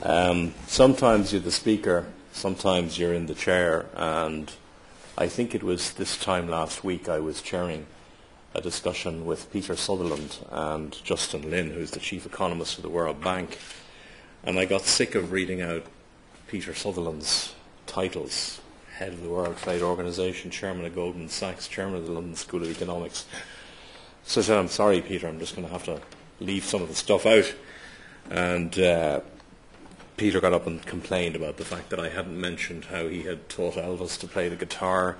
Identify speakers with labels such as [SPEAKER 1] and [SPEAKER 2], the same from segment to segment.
[SPEAKER 1] Sometimes you're the speaker, sometimes you're in the chair, and I think it was this time last week I was chairing a discussion with Peter Sutherland and Justin Lin, who's the chief economist of the World Bank, and I got sick of reading out Peter Sutherland's titles: head of the World Trade Organization, chairman of Goldman Sachs, chairman of the London School of Economics. So I said, I'm sorry, Peter, I'm just going to have to leave some of the stuff out. And Peter got up and complained about the fact that I hadn't mentioned how he had taught Elvis to play the guitar,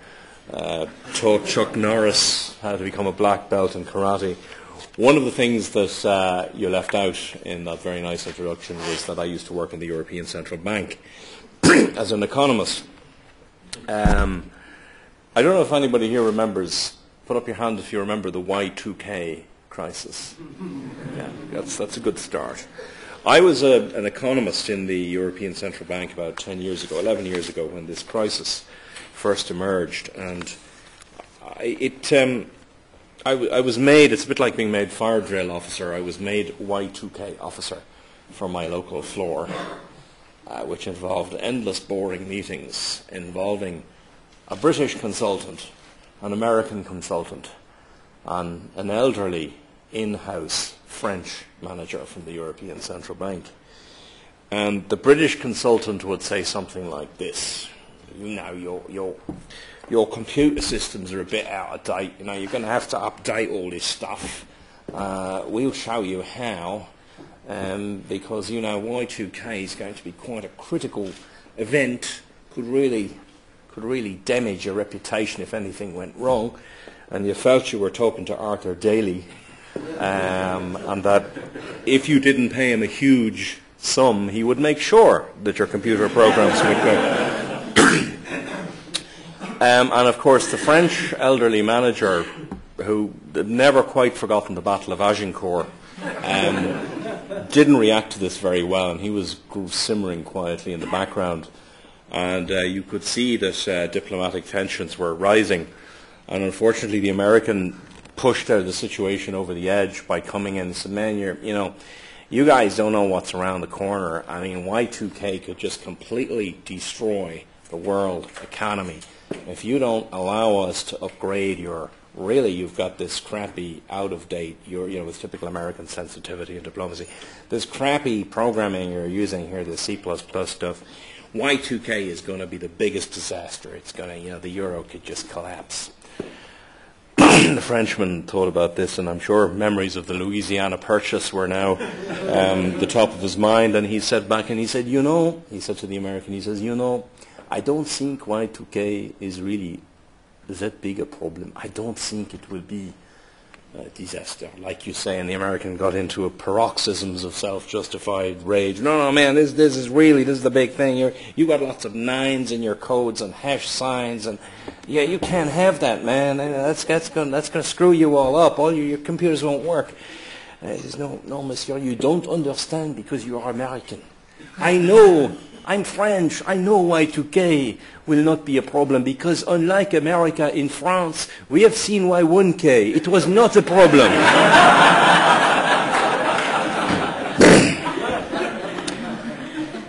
[SPEAKER 1] taught Chuck Norris how to become a black belt in karate. One of the things that you left out in that very nice introduction was that I used to work in the European Central Bank as an economist. I don't know if anybody here remembers, put up your hand if you remember the Y2K crisis. Yeah, that's a good start. I was an economist in the European Central Bank about 10 years ago, 11 years ago, when this crisis first emerged. And I was made, it's a bit like being made fire drill officer, I was made Y2K officer for my local floor, which involved endless boring meetings involving a British consultant, an American consultant, and an elderly in-house French manager from the European Central Bank. And the British consultant would say something like this: you know, your computer systems are a bit out of date, you know, you're going to have to update all this stuff. We'll show you how, because, you know, Y2K is going to be quite a critical event, could really damage your reputation if anything went wrong. And you felt you were talking to Arthur Daly, and that if you didn't pay him a huge sum, he would make sure that your computer programs would go. And of course, the French elderly manager, who had never quite forgotten the Battle of Agincourt, didn't react to this very well, and he grew simmering quietly in the background. And you could see that diplomatic tensions were rising. And unfortunately, the American pushed the situation over the edge by coming in and said, man, you guys don't know what's around the corner. I mean, Y2K could just completely destroy the world economy. If you don't allow us to upgrade you've got this crappy, out-of-date, with typical American sensitivity and diplomacy, this crappy programming you're using here, the C++ stuff, Y2K is going to be the biggest disaster. It's going to, the euro could just collapse. The Frenchman thought about this, and I'm sure memories of the Louisiana Purchase were now the top of his mind. And he said back, and he said, he said to the American, he says, I don't think Y2K is really that big a problem. I don't think it will be a disaster, like you say. And the American got into a paroxysms of self-justified rage. No, man, this is the big thing. You got lots of nines in your codes and hash signs, and you can't have that, man. That's going to screw you all up. All your computers won't work. He says, no, monsieur, you don't understand because you are American. I know. I'm French. I know Y2K will not be a problem because unlike America, in France, we have seen Y1K. It was not a problem.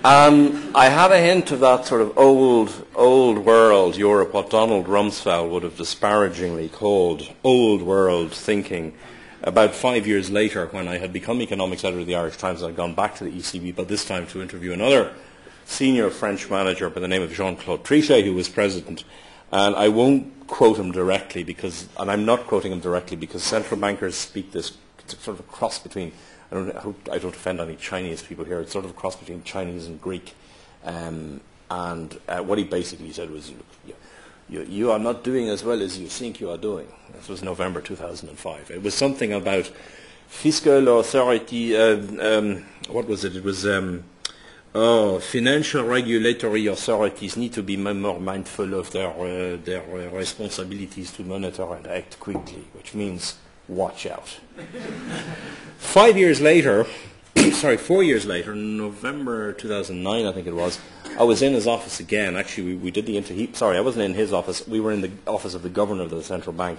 [SPEAKER 1] I had a hint of that sort of old world Europe, what Donald Rumsfeld would have disparagingly called old world thinking. About 5 years later, when I had become economics editor of the Irish Times, I had gone back to the ECB, but this time to interview another senior French manager by the name of Jean-Claude Trichet, who was president. And I won't quote him directly and I'm not quoting him directly because central bankers speak this sort of a cross between, I don't offend any Chinese people here, it's sort of a cross between Chinese and Greek. And what he basically said was, you are not doing as well as you think you are doing. This was November 2005. It was something about fiscal authority, what was it? It was financial regulatory authorities need to be more mindful of their responsibilities to monitor and act quickly, which means watch out. 4 years later, November 2009, I think it was, I was in his office again. Actually, we did the interview. I wasn't in his office. We were in the office of the governor of the central bank,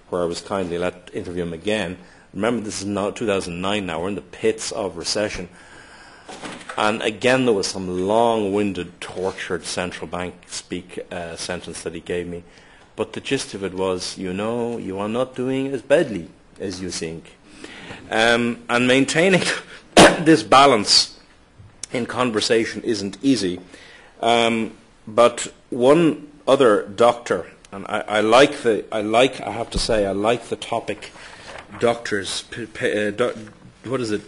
[SPEAKER 1] where I was kindly let interview him again. Remember, this is now 2009 now. We're in the pits of recession. And again, there was some long-winded, tortured central bank speak sentence that he gave me. But the gist of it was, you know, you are not doing as badly as you think. And maintaining this balance in conversation isn't easy. But one other doctor, and I like the topic. Doctors, what is it?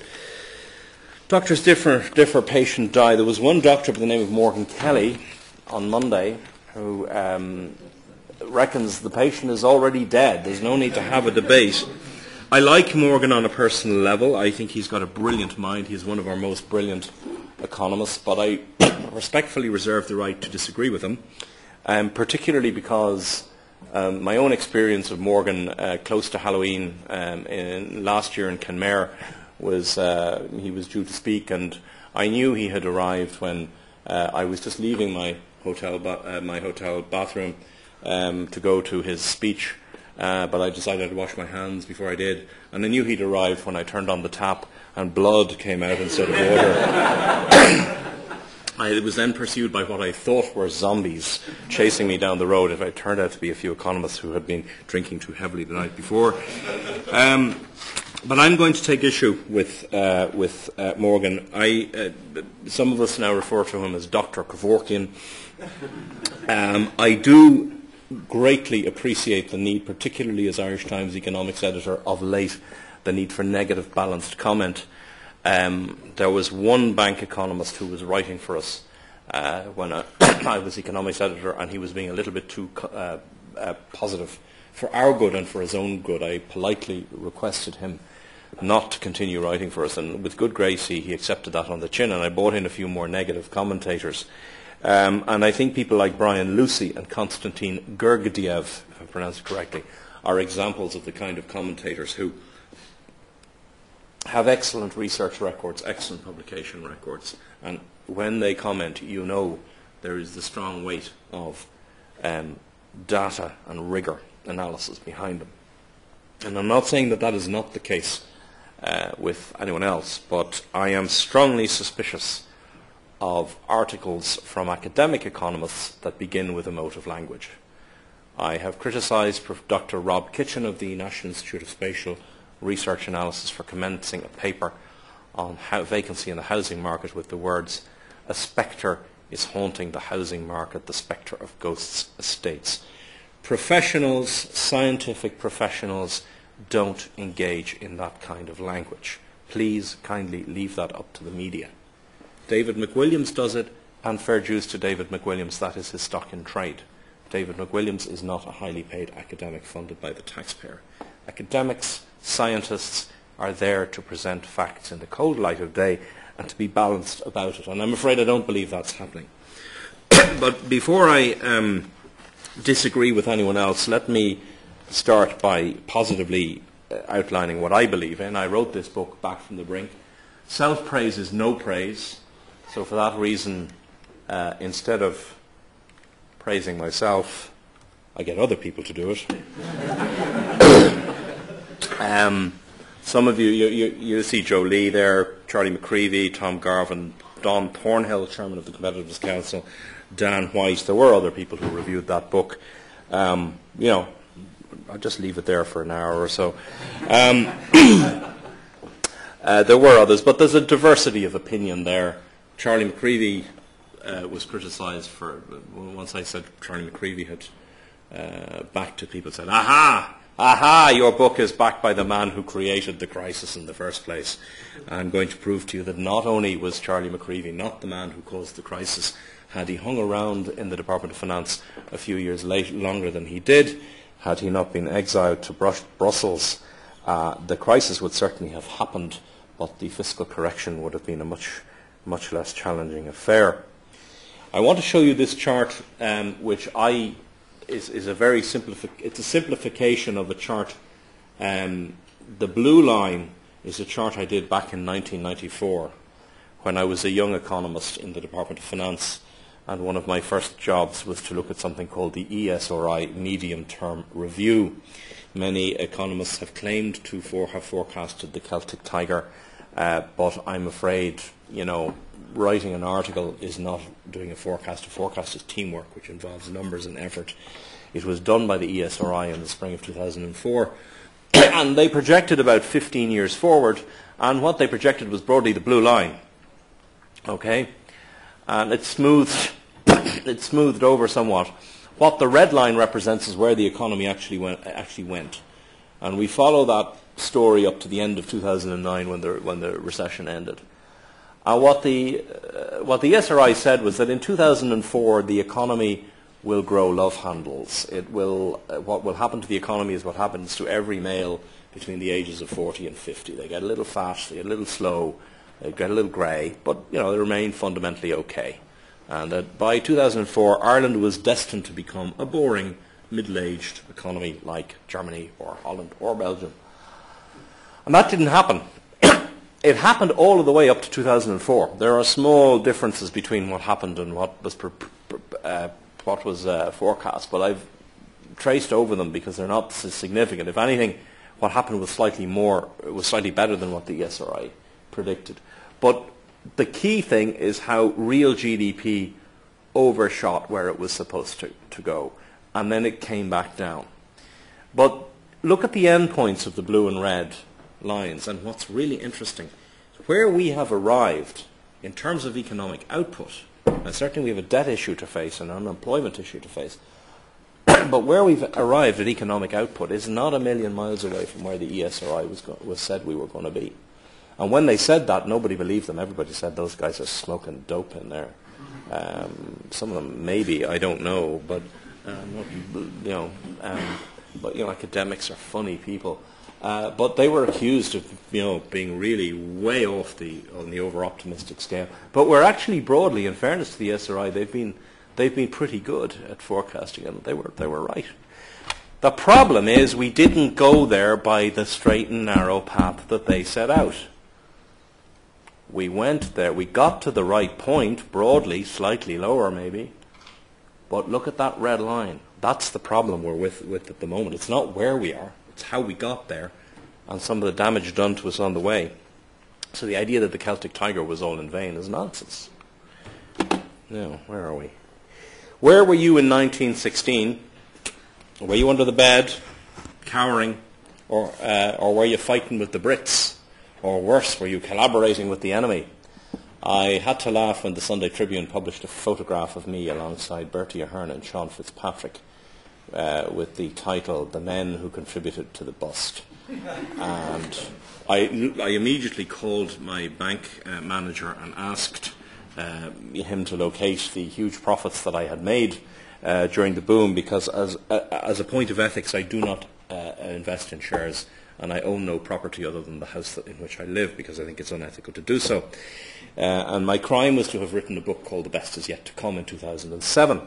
[SPEAKER 1] Doctors differ, patient die. There was one doctor by the name of Morgan Kelly on Monday who reckons the patient is already dead. There's no need to have a debate. I like Morgan on a personal level. I think he's got a brilliant mind. He's one of our most brilliant economists, but I respectfully reserve the right to disagree with him, particularly because my own experience of Morgan close to Halloween last year in Kenmare was he was due to speak, and I knew he had arrived when I was just leaving my hotel bathroom to go to his speech, but I decided to wash my hands before I did, and I knew he'd arrived when I turned on the tap and blood came out instead of water. I was then pursued by what I thought were zombies chasing me down the road. It turned out to be a few economists who had been drinking too heavily the night before. But I'm going to take issue with Morgan. Some of us now refer to him as Dr. Kevorkian. I do greatly appreciate the need, particularly as Irish Times economics editor of late, the need for negative, balanced comment. There was one bank economist who was writing for us when I was economics editor, and he was being a little bit too positive for our good and for his own good. I politely requested him not to continue writing for us, and with good grace he accepted that on the chin, and I brought in a few more negative commentators. And I think people like Brian Lucy and Konstantin Gergiev, if I pronounced it correctly, are examples of the kind of commentators who have excellent research records, excellent publication records, and when they comment, you know there is the strong weight of data and rigor analysis behind them. And I'm not saying that that is not the case with anyone else, but I am strongly suspicious of articles from academic economists that begin with emotive language. I have criticised Dr. Rob Kitchen of the National Institute of Spatial Research Analysis for commencing a paper on vacancy in the housing market with the words, "A spectre is haunting the housing market, the spectre of ghosts' estates." Professionals, scientific professionals, don't engage in that kind of language. Please kindly leave that up to the media. David McWilliams does it, and fair dues to David McWilliams, that is his stock in trade. David McWilliams is not a highly paid academic funded by the taxpayer. Academics, scientists are there to present facts in the cold light of day and to be balanced about it, and I'm afraid I don't believe that's happening. But before I disagree with anyone else, let me start by positively outlining what I believe in. I wrote this book, Back from the Brink. Self-praise is no praise. So for that reason, instead of praising myself, I get other people to do it. Some of you see Joe Lee there, Charlie McCreevy, Tom Garvin, Don Thornhill, Chairman of the Competitiveness Council, Dan White. There were other people who reviewed that book. I'll just leave it there for an hour or so. There were others, but there's a diversity of opinion there. Charlie McCreevy was criticised for, once I said Charlie McCreevy had backed it, people said, aha, your book is backed by the man who created the crisis in the first place. I'm going to prove to you that not only was Charlie McCreevy not the man who caused the crisis, had he hung around in the Department of Finance a few years longer than he did, had he not been exiled to Brussels, the crisis would certainly have happened, but the fiscal correction would have been a much less challenging affair. I want to show you this chart, which is a very it's a simplification of a chart. The blue line is a chart I did back in 1994 when I was a young economist in the Department of Finance, and one of my first jobs was to look at something called the ESRI Medium-Term Review. Many economists have claimed to have forecasted the Celtic Tiger, but I'm afraid, writing an article is not doing a forecast. A forecast is teamwork, which involves numbers and effort. It was done by the ESRI in the spring of 2004, and they projected about 15 years forward, and what they projected was broadly the blue line. Okay? And it smoothed over somewhat. What the red line represents is where the economy actually went. And we follow that story up to the end of 2009 when the recession ended. And what the SRI said was that in 2004 the economy will grow love handles. What will happen to the economy is what happens to every male between the ages of 40 and 50. They get a little fat, they get a little slow, they get a little grey, but they remain fundamentally okay. And that by 2004 Ireland was destined to become a boring middle-aged economy like Germany or Holland or Belgium. And that didn't happen. It happened all of the way up to 2004. There are small differences between what happened and what was forecast, but I've traced over them because they're not so significant. If anything, what happened was slightly better than what the SRI predicted. But the key thing is how real GDP overshot where it was supposed to go, and then it came back down. But look at the endpoints of the blue and red lines, and what's really interesting, where we have arrived in terms of economic output, and certainly we have a debt issue to face and an unemployment issue to face, but where we've arrived at economic output is not a million miles away from where the ESRI was said we were going to be. And when they said that, nobody believed them. Everybody said those guys are smoking dope in there. Some of them maybe, I don't know, but academics are funny people. But they were accused of being really way off on the over-optimistic scale. But we're actually broadly, in fairness to the SRI, they've been pretty good at forecasting, and they were right. The problem is we didn't go there by the straight and narrow path that they set out. We went there, we got to the right point, broadly, slightly lower maybe, but look at that red line. That's the problem we're with at the moment. It's not where we are, it's how we got there, and some of the damage done to us on the way. So the idea that the Celtic Tiger was all in vain is nonsense. Now, where are we? Where were you in 1916? Were you under the bed, cowering, or were you fighting with the Brits? Or worse, were you collaborating with the enemy? I had to laugh when the Sunday Tribune published a photograph of me alongside Bertie Ahern and Sean Fitzpatrick with the title, "The Men Who Contributed to the Bust." And I immediately called my bank manager and asked him to locate the huge profits that I had made during the boom, because as a point of ethics I do not invest in shares, and I own no property other than the house in which I live, because I think it's unethical to do so. And my crime was to have written a book called The Best Is Yet to Come in 2007,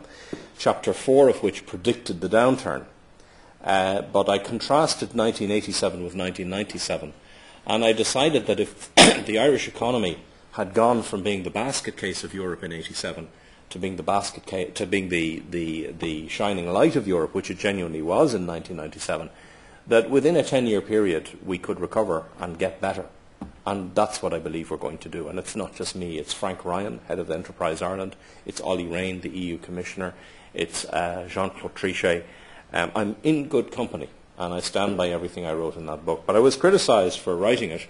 [SPEAKER 1] chapter 4 of which predicted the downturn. But I contrasted 1987 with 1997, and I decided that if the Irish economy had gone from being the basket case of Europe in 87 to being the shining light of Europe, which it genuinely was in 1997, that within a 10-year period we could recover and get better. And that's what I believe we're going to do. And it's not just me. It's Frank Ryan, head of Enterprise Ireland. It's Ollie Rehn, the EU Commissioner. It's Jean-Claude Trichet. I'm in good company, and I stand by everything I wrote in that book. But I was criticised for writing it.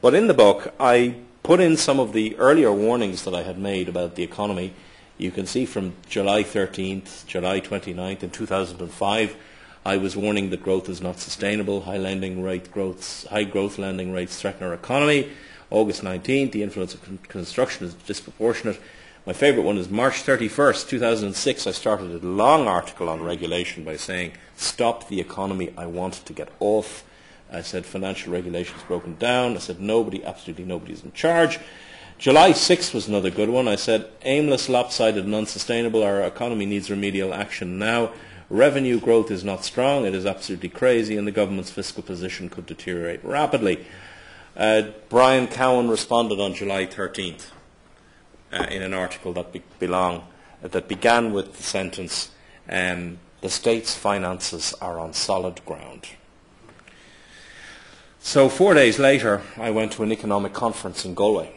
[SPEAKER 1] But in the book, I put in some of the earlier warnings that I had made about the economy. You can see from July 13th, July 29th in 2005, I was warning that growth is not sustainable. High growth lending rates threaten our economy. August 19th, the influence of construction is disproportionate. My favourite one is March 31st, 2006. I started a long article on regulation by saying, "Stop the economy, I want to get off." I said financial regulation is broken down. I said absolutely nobody is in charge. July 6th was another good one. I said aimless, lopsided and unsustainable. Our economy needs remedial action now. Revenue growth is not strong, it is absolutely crazy, and the government's fiscal position could deteriorate rapidly. Brian Cowan responded on July 13th in an article that began with the sentence, "The state's finances are on solid ground." So 4 days later, I went to an economic conference in Galway.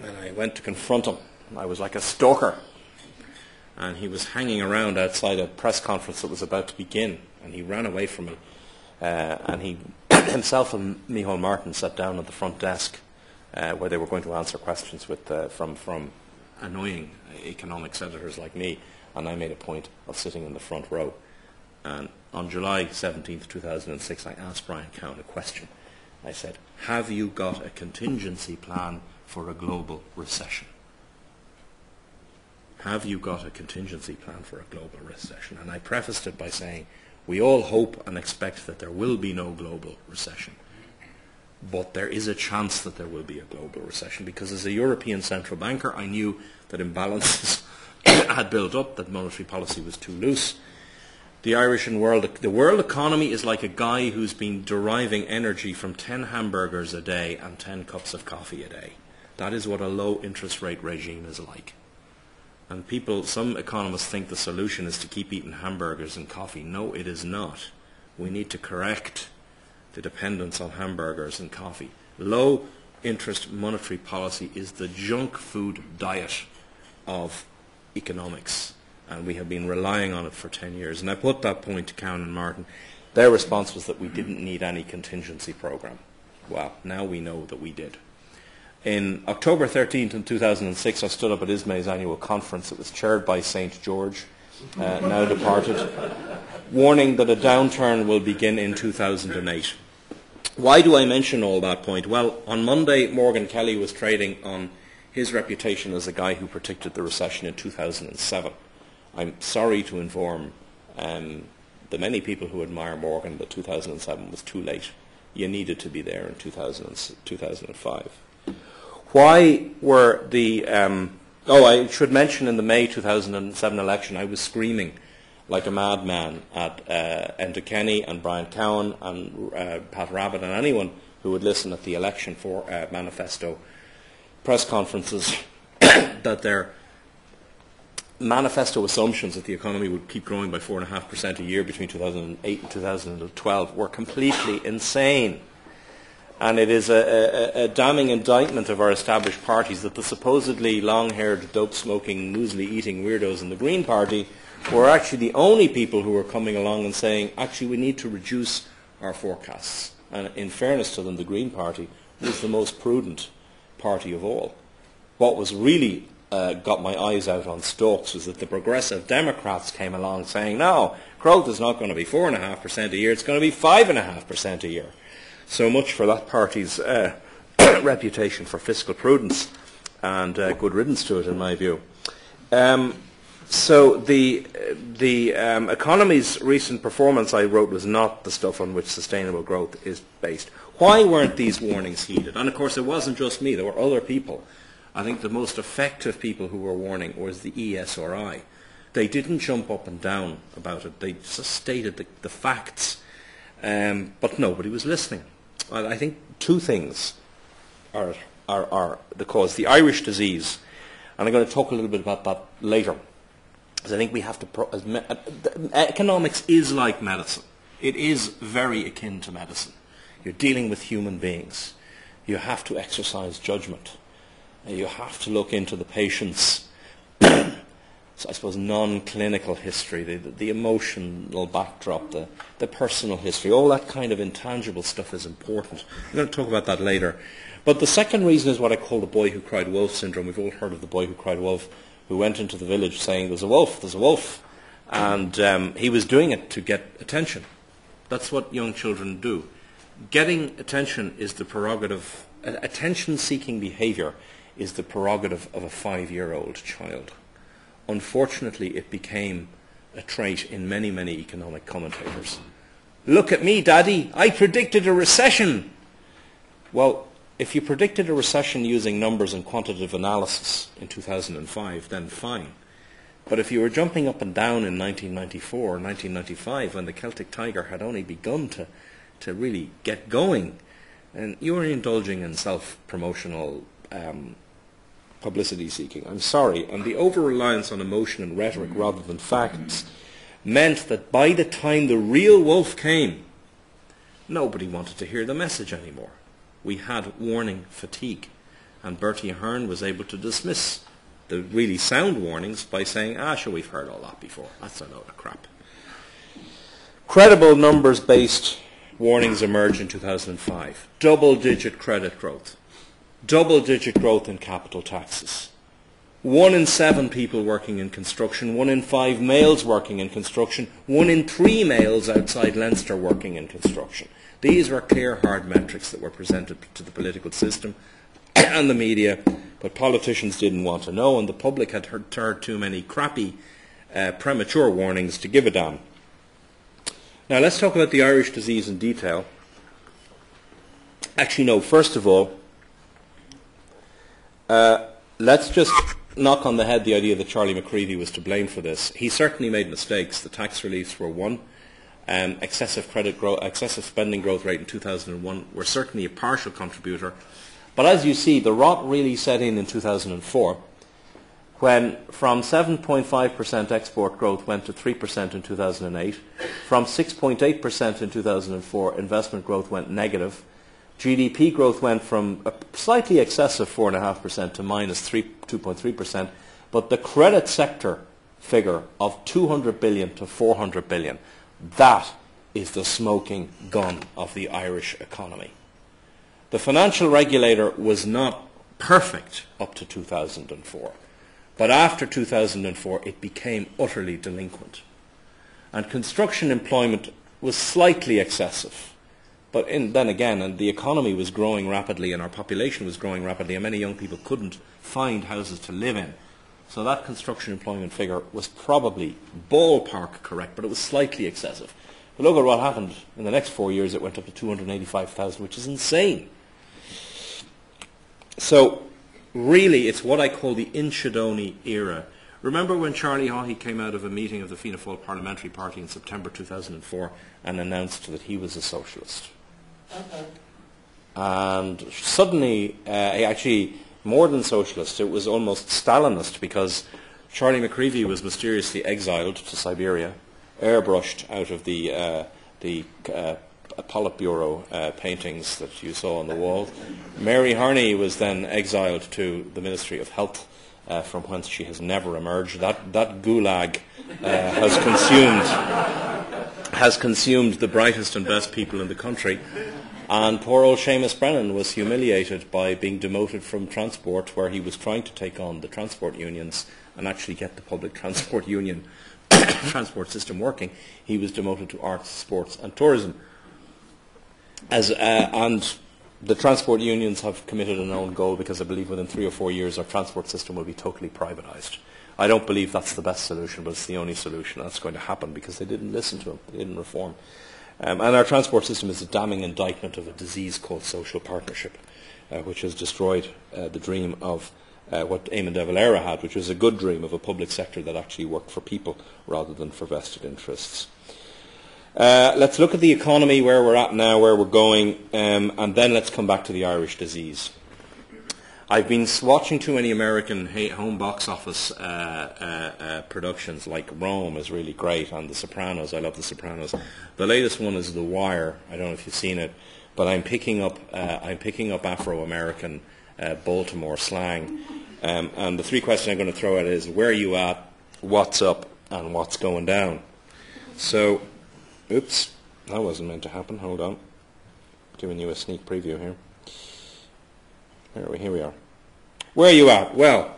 [SPEAKER 1] And I went to confront him. I was like a stalker. And he was hanging around outside a press conference that was about to begin. And he ran away from me. And he himself and Micheál Martin sat down at the front desk where they were going to answer questions with from annoying economics editors like me. And I made a point of sitting in the front row. And on July 17th, 2006, I asked Brian Cowan a question. I said, have you got a contingency plan for a global recession? Have you got a contingency plan for a global recession? And I prefaced it by saying, we all hope and expect that there will be no global recession. But there is a chance that there will be a global recession, because as a European central banker, I knew that imbalances had built up, that monetary policy was too loose. The world economy is like a guy who's been deriving energy from 10 hamburgers a day and 10 cups of coffee a day. That is what a low interest rate regime is like. And some economists think the solution is to keep eating hamburgers and coffee. No, it is not. We need to correct the dependence on hamburgers and coffee. Low interest monetary policy is the junk food diet of economics. And we have been relying on it for 10 years. And I put that point to Cowan and Martin. Their response was that we didn't need any contingency program. Well, now we know that we did. In October 13th in 2006, I stood up at ISMA's annual conference. It was chaired by St. George, now departed, warning that a downturn will begin in 2008. Why do I mention all that point? Well, on Monday, Morgan Kelly was trading on his reputation as a guy who predicted the recession in 2007. I'm sorry to inform the many people who admire Morgan that 2007 was too late. You needed to be there in 2005. Why were the... I should mention in the May 2007 election, I was screaming like a madman at Enda Kenny and Brian Cowan and Pat Rabbitt and anyone who would listen at the election for manifesto press conferences that their manifesto assumptions that the economy would keep growing by 4.5% a year between 2008 and 2012 were completely insane. And it is a damning indictment of our established parties that the supposedly long-haired, dope-smoking, muesli-eating weirdos in the Green Party were actually the only people who were coming along and saying, actually, we need to reduce our forecasts. And in fairness to them, the Green Party was the most prudent party of all. What was really got my eyes out on stalks was that the progressive Democrats came along saying, no, growth is not going to be 4.5% a year, it's going to be 5.5% a year. So much for that party's reputation for fiscal prudence, and good riddance to it, in my view. So the economy's recent performance, I wrote, was not the stuff on which sustainable growth is based. Why weren't these warnings heeded? And of course, it wasn't just me. There were other people. I think the most effective people who were warning was the ESRI. They didn't jump up and down about it. They just stated the facts, but nobody was listening. Well, I think two things are the cause. The Irish disease, and I'm going to talk a little bit about that later, because I think we have to... economics is like medicine. It is very akin to medicine. You're dealing with human beings. You have to exercise judgment. You have to look into the patient's, so I suppose, non-clinical history, the emotional backdrop, the personal history. All that kind of intangible stuff is important. I'm going to talk about that later. But the second reason is what I call the boy who cried wolf syndrome. We've all heard of the boy who cried wolf, who went into the village saying, there's a wolf, there's a wolf. And he was doing it to get attention. That's what young children do. Getting attention is the prerogative, attention-seeking behavior is the prerogative of a 5-year-old child. Unfortunately, it became a trait in many, many economic commentators. Look at me, Daddy, I predicted a recession. Well, if you predicted a recession using numbers and quantitative analysis in 2005, then fine. But if you were jumping up and down in 1994 or 1995 when the Celtic Tiger had only begun to really get going, and you were indulging in self-promotional publicity seeking, I'm sorry, and the over-reliance on emotion and rhetoric rather than facts meant that by the time the real wolf came, nobody wanted to hear the message anymore. We had warning fatigue. And Bertie Ahern was able to dismiss the really sound warnings by saying, sure, we've heard all that before. That's a load of crap. Credible numbers-based warnings emerged in 2005. Double-digit credit growth. Double-digit growth in capital taxes. 1 in 7 people working in construction, 1 in 5 males working in construction, 1 in 3 males outside Leinster working in construction. These were clear, hard metrics that were presented to the political system and the media, but politicians didn't want to know, and the public had heard too many crappy, premature warnings to give a damn. Now let's talk about the Irish disease in detail. Actually, no, first of all, let's just knock on the head the idea that Charlie McCreevy was to blame for this. He certainly made mistakes. The tax reliefs were one. Excessive spending growth rate in 2001 were certainly a partial contributor. But as you see, the rot really set in 2004, when from 7.5% export growth went to 3% in 2008, from 6.8% in 2004, investment growth went negative. GDP growth went from a slightly excessive 4.5% to minus 2.3%, but the credit sector figure of 200 billion to 400 billion, that is the smoking gun of the Irish economy. The financial regulator was not perfect up to 2004, but after 2004 it became utterly delinquent. And construction employment was slightly excessive. But then again, and the economy was growing rapidly and our population was growing rapidly and many young people couldn't find houses to live in. So that construction employment figure was probably ballpark correct, but it was slightly excessive. But look at what happened. In the next 4 years it went up to 285,000, which is insane. So really it's what I call the Inchydoney era. Remember when Charlie Haughey came out of a meeting of the Fianna Fáil Parliamentary Party in September 2004 and announced that he was a socialist? Okay. And suddenly, actually more than socialist, it was almost Stalinist, because Charlie McCreevy was mysteriously exiled to Siberia, airbrushed out of the Politburo paintings that you saw on the wall. Mary Harney was then exiled to the Ministry of Health, from whence she has never emerged. That gulag has consumed the brightest and best people in the country. And poor old Seamus Brennan was humiliated by being demoted from transport, where he was trying to take on the transport unions and actually get the public transport union transport system working. He was demoted to arts, sports and tourism. And the transport unions have committed an own goal, because I believe within 3 or 4 years our transport system will be totally privatised. I don't believe that's the best solution, but it's the only solution that's going to happen, because they didn't listen to them, they didn't reform. And our transport system is a damning indictment of a disease called social partnership, which has destroyed the dream of what Eamon de Valera had, which was a good dream of a public sector that actually worked for people rather than for vested interests. Let's look at the economy, where we're at now, where we're going, and then let's come back to the Irish disease. I've been watching too many American home box office productions, like Rome is really great, and The Sopranos. I love The Sopranos. The latest one is The Wire. I don't know if you've seen it, but I'm picking up Afro-American Baltimore slang. And the 3 questions I'm going to throw at is: where are you at, what's up, and what's going down? So, oops, that wasn't meant to happen. Hold on. Giving you a sneak preview here. Here we are. Where are you at? Well,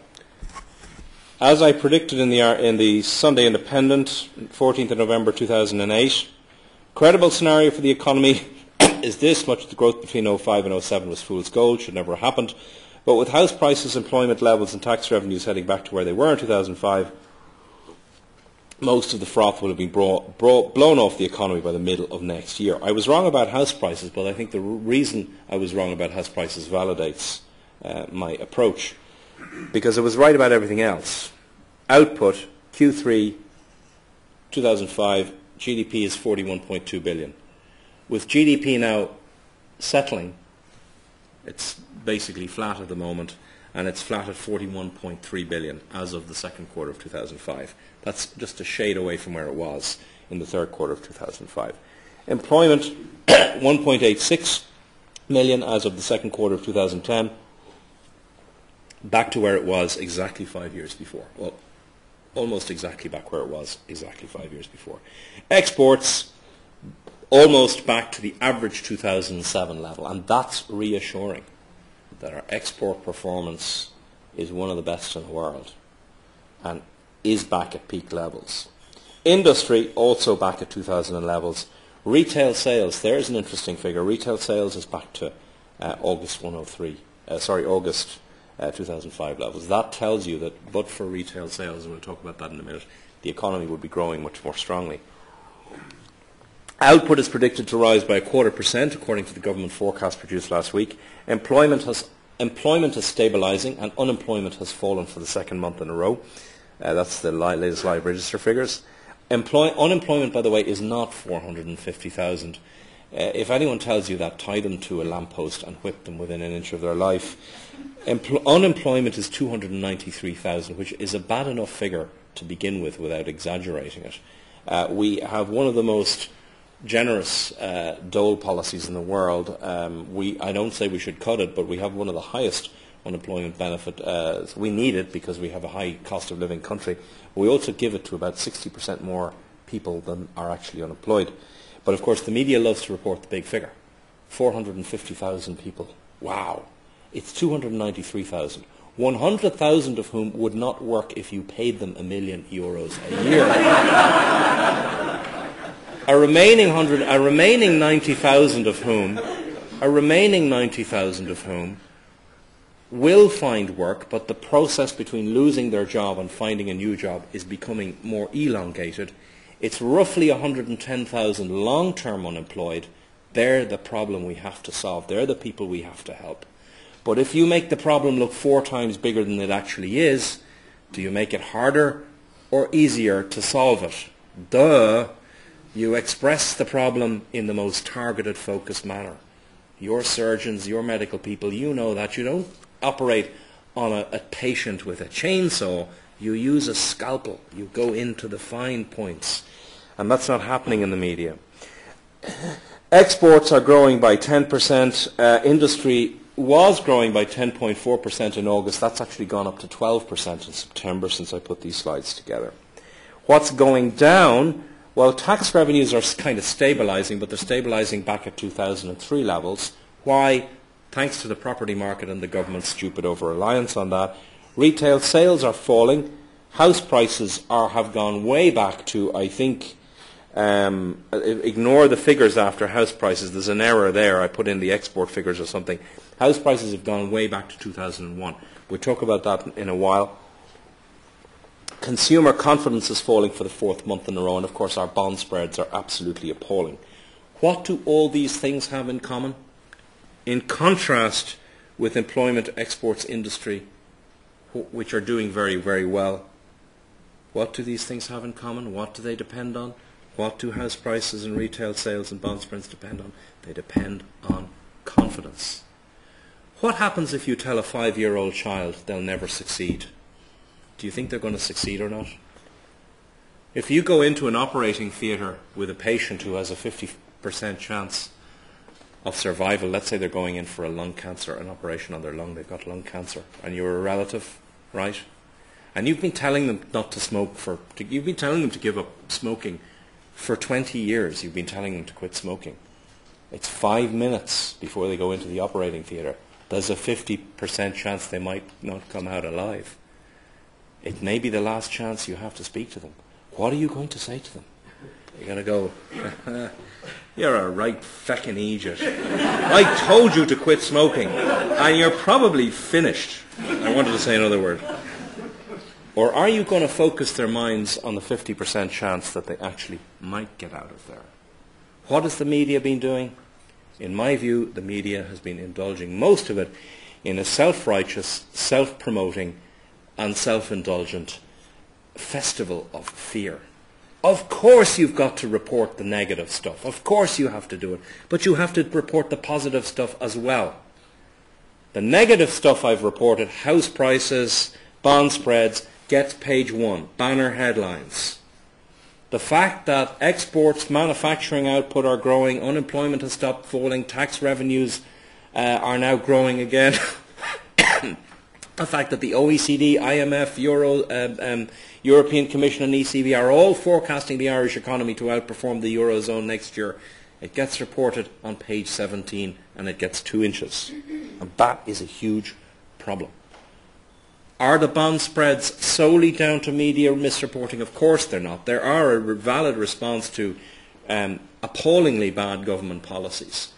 [SPEAKER 1] as I predicted in the Sunday Independent, 14th of November 2008, credible scenario for the economy is this: much of the growth between 2005 and 2007 was fool's gold, should never have happened. But with house prices, employment levels and tax revenues heading back to where they were in 2005, most of the froth will have been blown off the economy by the middle of next year. I was wrong about house prices, but I think the reason I was wrong about house prices validates my approach, because I was right about everything else. Output, Q3 2005, GDP is 41.2 billion. With GDP now settling, it's basically flat at the moment, and it's flat at 41.3 billion as of the second quarter of 2005. That's just a shade away from where it was in the third quarter of 2005. Employment, 1.86 million as of the second quarter of 2010. back to where it was exactly 5 years before. Well, almost exactly back where it was exactly 5 years before. Exports almost back to the average 2007 level, and that's reassuring that our export performance is one of the best in the world and is back at peak levels. Industry also back at 2000 levels. Retail sales, there's an interesting figure. Retail sales is back to August 2005 levels. That tells you that but for retail sales, and we'll talk about that in a minute, the economy would be growing much more strongly. Output is predicted to rise by 0.25%, according to the government forecast produced last week. Employment is stabilising, and unemployment has fallen for the second month in a row. That's the latest live register figures. Unemployment, by the way, is not 450,000. If anyone tells you that, tie them to a lamppost and whip them within an inch of their life. Unemployment is 293,000, which is a bad enough figure to begin with without exaggerating it. We have one of the most generous dole policies in the world. I don't say we should cut it, but we have one of the highest unemployment benefit. We need it because we have a high cost of living country. We also give it to about 60% more people than are actually unemployed. But of course the media loves to report the big figure. 450,000 people. Wow. It's 293,000. 100,000 of whom would not work if you paid them €1 million a year. A remaining 90,000 of whom will find work, but the process between losing their job and finding a new job is becoming more elongated. It's roughly 110,000 long-term unemployed. They're the problem we have to solve. They're the people we have to help. But if you make the problem look 4 times bigger than it actually is, do you make it harder or easier to solve it? Duh. You express the problem in the most targeted, focused manner. Your surgeons, your medical people, you know that. You don't operate on a patient with a chainsaw. You use a scalpel. You go into the fine points. And that's not happening in the media. Exports are growing by 10%. Industry was growing by 10.4% in August. That's actually gone up to 12% in September since I put these slides together. What's going down? Well, tax revenues are kind of stabilising, but they're stabilising back at 2003 levels. Why? Thanks to the property market and the government's stupid over-reliance on that. Retail sales are falling. House prices have gone way back to, I think, ignore the figures after house prices. There's an error there. I put in the export figures or something. House prices have gone way back to 2001. We'll talk about that in a while. Consumer confidence is falling for the 4th month in a row, and of course our bond spreads are absolutely appalling. What do all these things have in common? In contrast with employment, exports, industry, which are doing very, very well, what do these things have in common? What do they depend on? What do house prices and retail sales and bond spreads depend on? They depend on confidence. What happens if you tell a 5-year-old child they'll never succeed? Do you think they're going to succeed or not? If you go into an operating theatre with a patient who has a 50% chance of survival, let's say they're going in for a lung cancer, an operation on their lung, they've got lung cancer, and you're a relative, right? And you've been telling them not to smoke you've been telling them to give up smoking for 20 years. You've been telling them to quit smoking. It's 5 minutes before they go into the operating theatre. There's a 50% chance they might not come out alive. It may be the last chance you have to speak to them. What are you going to say to them? You're going to go, you're a right feckin' idiot. I told you to quit smoking, and you're probably finished. I wanted to say another word. Or are you going to focus their minds on the 50% chance that they actually might get out of there? What has the media been doing? In my view, the media has been indulging most of it in a self-righteous, self-promoting, and self-indulgent festival of fear. Of course you've got to report the negative stuff. Of course you have to do it. But you have to report the positive stuff as well. The negative stuff I've reported, house prices, bond spreads, gets page 1, banner headlines. The fact that exports, manufacturing output are growing, unemployment has stopped falling, tax revenues are now growing again. The fact that the OECD, IMF, European Commission and ECB are all forecasting the Irish economy to outperform the Eurozone next year. It gets reported on page 17 and it gets 2 inches. And that is a huge problem. Are the bond spreads solely down to media misreporting? Of course they're not. There are a valid response to appallingly bad government policies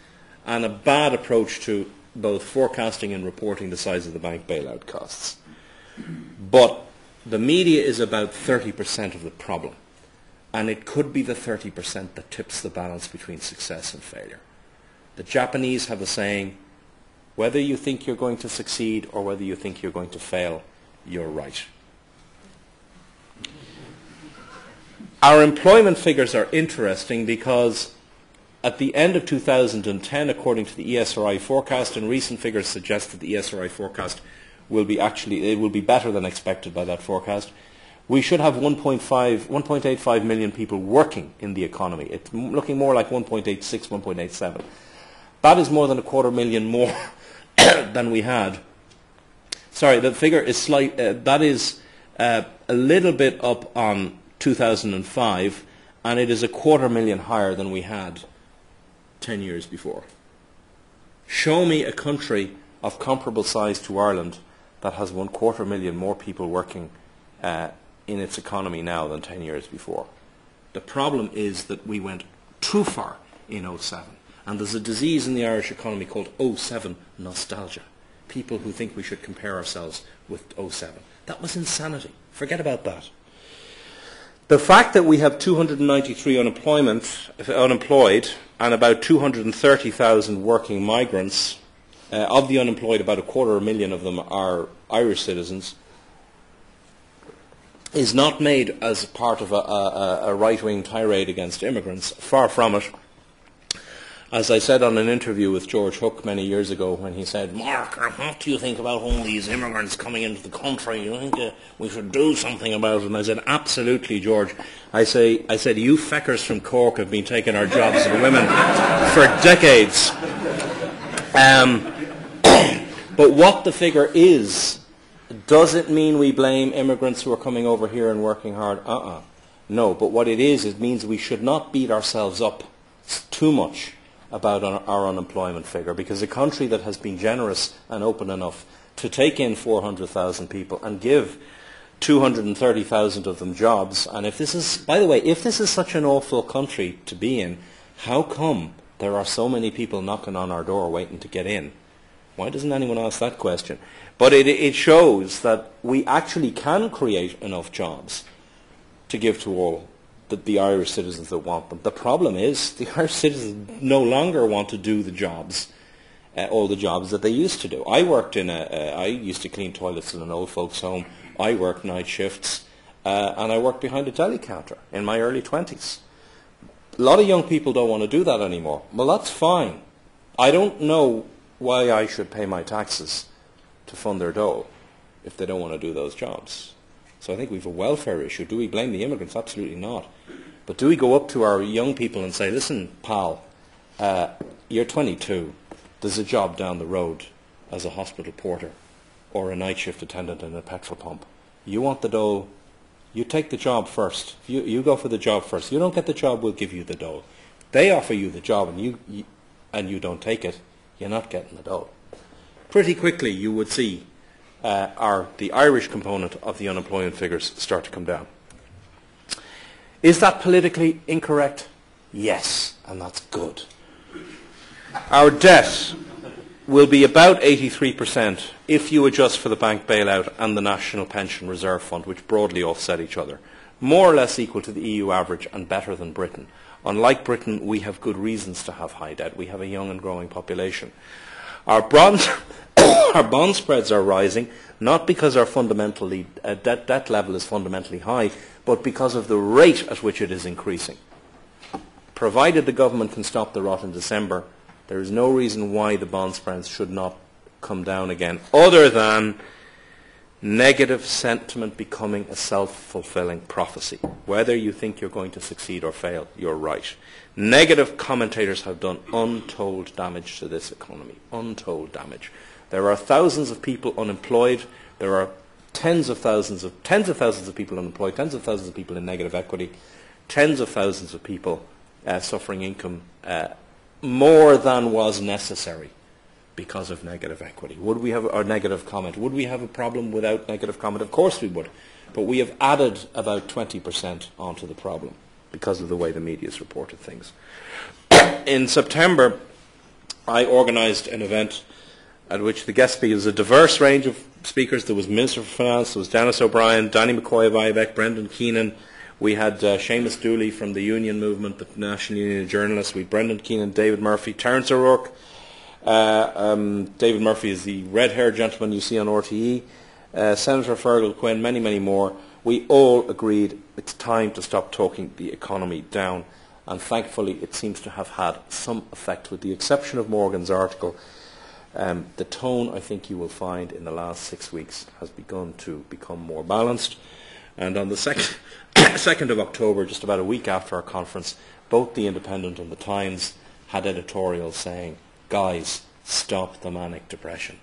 [SPEAKER 1] and a bad approach to both forecasting and reporting the size of the bank bailout costs. But the media is about 30% of the problem, and it could be the 30% that tips the balance between success and failure. The Japanese have a saying, whether you think you're going to succeed or whether you think you're going to fail, you're right. Our employment figures are interesting because at the end of 2010, according to the ESRI forecast, and recent figures suggest that the ESRI forecast will be better than expected by that forecast, we should have 1.85 million people working in the economy. It's looking more like 1.86, 1.87. That is more than 250,000 more than we had. Sorry, the figure is that is a little bit up on 2005, and it is 250,000 higher than we had 10 years before. Show me a country of comparable size to Ireland that has 250,000 more people working in its economy now than 10 years before. The problem is that we went too far in 2007. And there's a disease in the Irish economy called 2007 nostalgia. People who think we should compare ourselves with 2007. That was insanity. Forget about that. The fact that we have 293 unemployed and about 230,000 working migrants, of the unemployed about 250,000 of them are Irish citizens, is not made as part of a right-wing tirade against immigrants. Far from it. As I said on an interview with George Hook many years ago when he said, "Mark, what do you think about all these immigrants coming into the country? You think we should do something about it?" And I said, "Absolutely, George." I said, "You feckers from Cork have been taking our jobs from women for decades." But what the figure is, does it mean we blame immigrants who are coming over here and working hard? No, but what it is, it means we should not beat ourselves up too much about our unemployment figure, because a country that has been generous and open enough to take in 400,000 people and give 230,000 of them jobs, and if this is, by the way, if this is such an awful country to be in, how come there are so many people knocking on our door waiting to get in? Why doesn't anyone ask that question? But it shows that we actually can create enough jobs to give to all the Irish citizens that want them. The problem is the Irish citizens no longer want to do the jobs, all the jobs that they used to do. I used to clean toilets in an old folks' home. I worked night shifts, and I worked behind a deli counter in my early 20s. A lot of young people don't want to do that anymore. Well, that's fine. I don't know why I should pay my taxes to fund their dole if they don't want to do those jobs. So I think we have a welfare issue. Do we blame the immigrants? Absolutely not. But do we go up to our young people and say, "Listen, pal, you're 22. There's a job down the road as a hospital porter or a night shift attendant in a petrol pump. You want the dole? You take the job first. You go for the job first. You don't get the job, we'll give you the dole. They offer you the job and you don't take it, you're not getting the dole." Pretty quickly you would see the Irish component of the unemployment figures start to come down. Is that politically incorrect? Yes, and that's good. Our debt will be about 83% if you adjust for the bank bailout and the National Pension Reserve Fund, which broadly offset each other. More or less equal to the EU average and better than Britain. Unlike Britain, we have good reasons to have high debt. We have a young and growing population. Our bond spreads are rising, not because our debt level is fundamentally high, but because of the rate at which it is increasing. Provided the government can stop the rot in December, there is no reason why the bond spreads should not come down again, other than negative sentiment becoming a self-fulfilling prophecy. Whether you think you're going to succeed or fail, you're right. Negative commentators have done untold damage to this economy. Untold damage. There are thousands of people unemployed. There are tens of thousands of people unemployed, tens of thousands of people in negative equity, tens of thousands of people suffering income more than was necessary because of negative equity. Would we have or negative comment? Would we have a problem without negative comment? Of course we would. But we have added about 20% onto the problem because of the way the media has reported things. In September, I organised an event at which the guest speakers, a diverse range of speakers. There was Minister for Finance, there was Denis O'Brien, Danny McCoy of IBEC, Brendan Keenan. We had Seamus Dooley from the Union Movement, the National Union of Journalists. We had Brendan Keenan, David Murphy, Terence O'Rourke. David Murphy is the red-haired gentleman you see on RTE. Senator Fergal Quinn, many, many more. We all agreed it's time to stop talking the economy down. And thankfully, it seems to have had some effect, with the exception of Morgan's article. The tone, I think you will find, in the last 6 weeks has begun to become more balanced. And on the 2nd of October, just about a week after our conference, both The Independent and The Times had editorials saying, guys, stop the manic depression.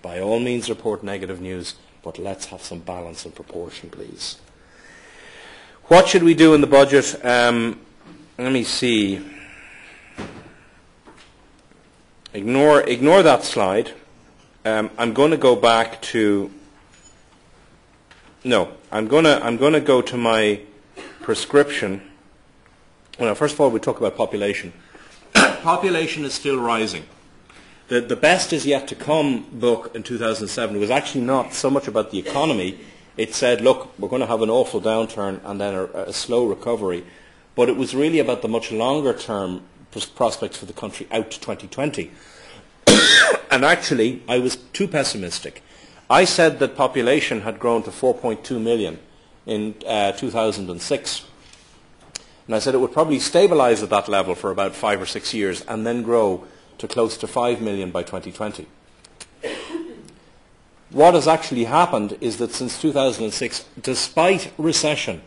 [SPEAKER 1] By all means report negative news, but let's have some balance and proportion, please. What should we do in the budget? Let me see. Ignore that slide. I'm going to go back to. No, I'm going to go to my prescription. Well, first of all, we talk about population. Population is still rising. The Best Is Yet to Come book in 2007 was actually not so much about the economy. It said, look, we're going to have an awful downturn and then a slow recovery. But it was really about the much longer term prospects for the country out to 2020. And actually, I was too pessimistic. I said that population had grown to 4.2 million in 2006. And I said it would probably stabilise at that level for about 5 or 6 years and then grow to close to 5 million by 2020. What has actually happened is that since 2006, despite recession,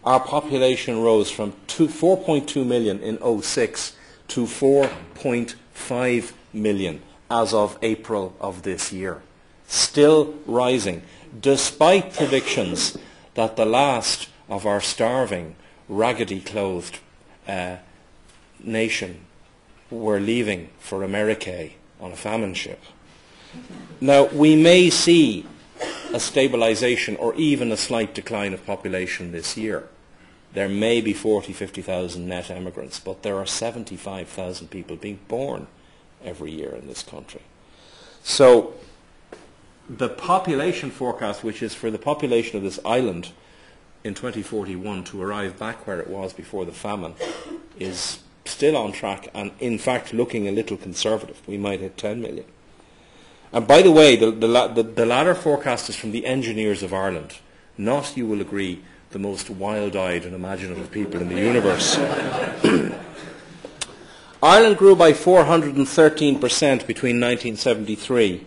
[SPEAKER 1] our population rose from 4.2 million in 2006 to 4.5 million as of April of this year. Still rising, despite predictions that the last of our starving, raggedy-clothed nation were leaving for America on a famine ship. Now, we may see a stabilisation or even a slight decline of population this year. There may be 40,000, 50,000 net emigrants, but there are 75,000 people being born every year in this country. So the population forecast, which is for the population of this island in 2041 to arrive back where it was before the famine, is still on track and in fact looking a little conservative. We might hit 10 million. And by the way, the latter forecast is from the engineers of Ireland, not, you will agree, the most wild-eyed and imaginative people in the universe. Ireland grew by 413% between 1973,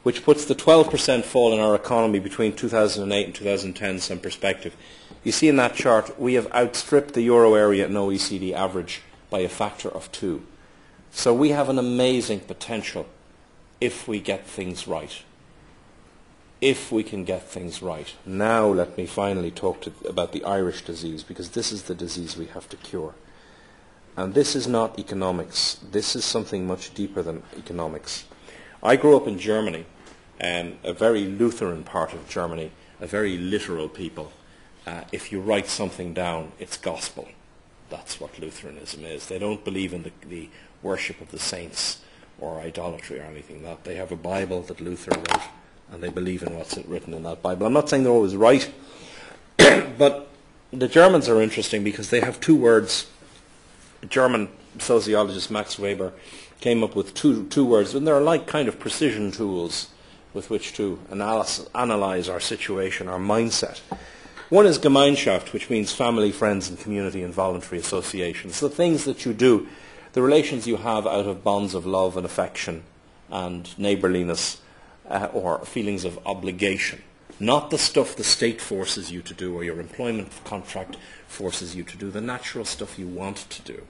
[SPEAKER 1] which puts the 12% fall in our economy between 2008 and 2010 in some perspective. You see in that chart, we have outstripped the euro area and OECD average by a factor of 2. So we have an amazing potential if we get things right. If we can get things right. Now let me finally talk about the Irish disease, because this is the disease we have to cure. And this is not economics. This is something much deeper than economics. I grew up in Germany, a very Lutheran part of Germany, a very literal people. If you write something down, it's gospel. That's what Lutheranism is. They don't believe in the worship of the saints or idolatry or anything like that. They have a Bible that Luther wrote, and they believe in what's written in that Bible. I'm not saying they're always right, but the Germans are interesting because they have 2 words. A German sociologist, Max Weber, came up with two words, and they're like kind of precision tools with which to analyze our situation, our mindset. One is Gemeinschaft, which means family, friends, and community and voluntary associations. The things that you do, the relations you have out of bonds of love and affection and neighbourliness or feelings of obligation. Not the stuff the state forces you to do or your employment contract forces you to do, the natural stuff you want to do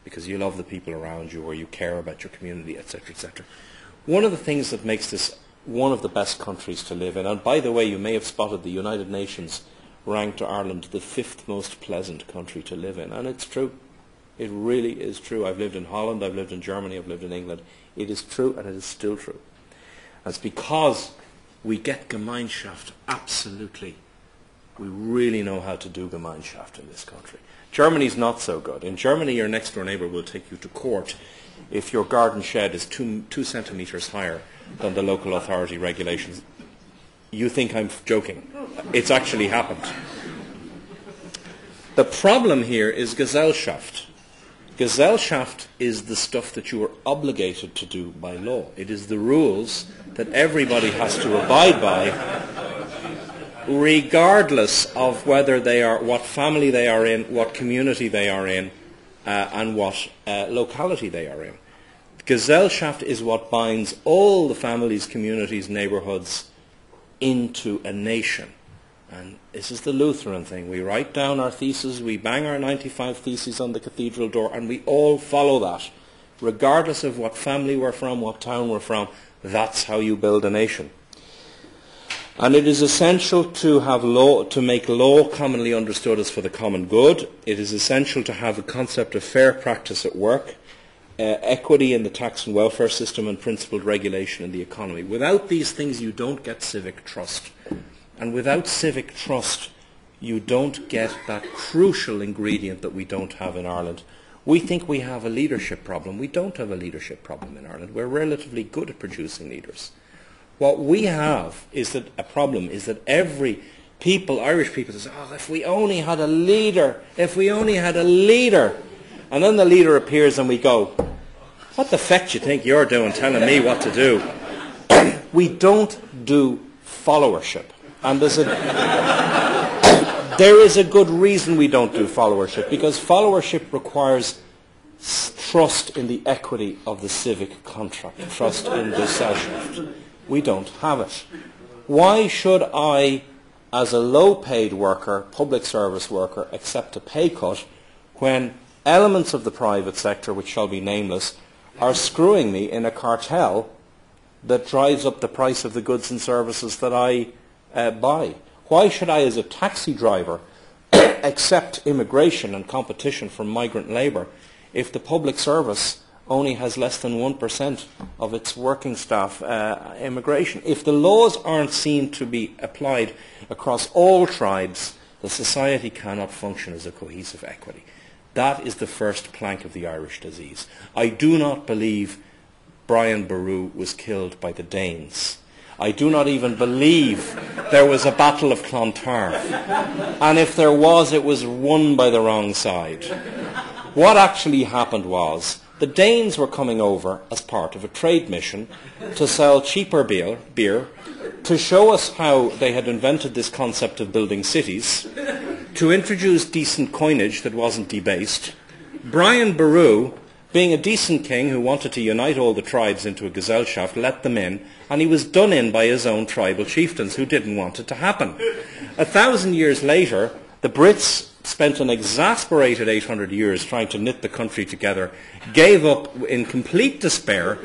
[SPEAKER 1] because you love the people around you or you care about your community, etc., etc. One of the things that makes this one of the best countries to live in. And by the way, you may have spotted the United Nations ranked Ireland the 5th most pleasant country to live in. And it's true. It really is true. I've lived in Holland, I've lived in Germany, I've lived in England. It is true, and it is still true. And it's because we get Gemeinschaft absolutely. We really know how to do Gemeinschaft in this country. Germany's not so good. In Germany, your next door neighbour will take you to court if your garden shed is 2 centimetres higher than the local authority regulations. You think I'm joking. It's actually happened. The problem here is Gesellschaft. Gesellschaft is the stuff that you are obligated to do by law. It is the rules that everybody has to abide by, regardless of whether they are, what family they are in, what community they are in, and what locality they are in. Gesellschaft is what binds all the families, communities, neighbourhoods into a nation. And this is the Lutheran thing. We write down our theses, we bang our 95 theses on the cathedral door, and we all follow that. Regardless of what family we're from, what town we're from, that's how you build a nation. And it is essential to have law, to make law commonly understood as for the common good. It is essential to have a concept of fair practice at work, equity in the tax and welfare system, and principled regulation in the economy. Without these things, you don't get civic trust. And without civic trust, you don't get that crucial ingredient that we don't have in Ireland. We think we have a leadership problem. We don't have a leadership problem in Ireland. We're relatively good at producing leaders. What we have is that a problem is that Irish people say, oh, if we only had a leader, if we only had a leader. And then the leader appears and we go, what the feck do you think you're doing telling me what to do? We don't do followership. And there is a good reason we don't do followership, because followership requires trust in the equity of the civic contract, trust in the Gesellschaft. We don't have it. Why should I, as a low-paid worker, public service worker, accept a pay cut when elements of the private sector, which shall be nameless, are screwing me in a cartel that drives up the price of the goods and services that I buy? Why should I, as a taxi driver, accept immigration and competition from migrant labour if the public service only has less than 1% of its working staff immigration? If the laws aren't seen to be applied across all tribes, the society cannot function as a cohesive equity. That is the first plank of the Irish disease. I do not believe Brian Boru was killed by the Danes. I do not even believe there was a Battle of Clontarf. And if there was, it was won by the wrong side. What actually happened was the Danes were coming over as part of a trade mission to sell cheaper beer, to show us how they had invented this concept of building cities, to introduce decent coinage that wasn't debased. Brian Boru, being a decent king who wanted to unite all the tribes into a Gesellschaft, let them in, and he was done in by his own tribal chieftains who didn't want it to happen. 1,000 years later, the Brits spent an exasperated 800 years trying to knit the country together, gave up in complete despair,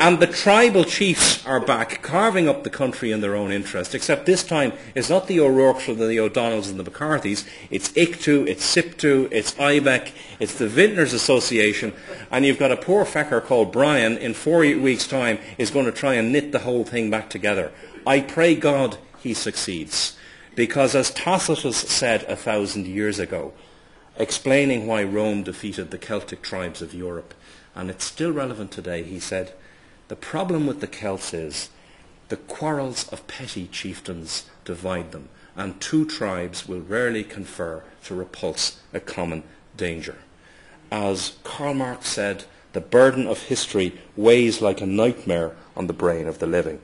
[SPEAKER 1] and the tribal chiefs are back carving up the country in their own interest, except this time it's not the O'Rourke's or the O'Donnells and the McCarthys, it's ICTU, it's SIPTU, it's IBEC, it's the Vintners Association, and you've got a poor fecker called Brian in 4 weeks' time is going to try and knit the whole thing back together. I pray God he succeeds. Because as Tacitus said 1,000 years ago, explaining why Rome defeated the Celtic tribes of Europe, and it's still relevant today, he said, the problem with the Celts is the quarrels of petty chieftains divide them, and two tribes will rarely confer to repulse a common danger. As Karl Marx said, the burden of history weighs like a nightmare on the brain of the living.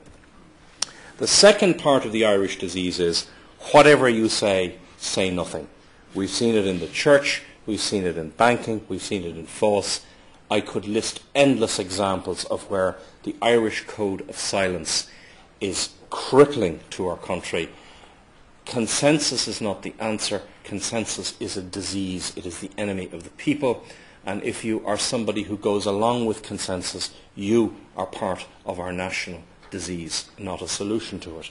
[SPEAKER 1] The second part of the Irish disease is whatever you say, say nothing. We've seen it in the church, we've seen it in banking, we've seen it in FÁS. I could list endless examples of where the Irish code of silence is crippling to our country. Consensus is not the answer. Consensus is a disease. It is the enemy of the people. And if you are somebody who goes along with consensus, you are part of our national disease, not a solution to it.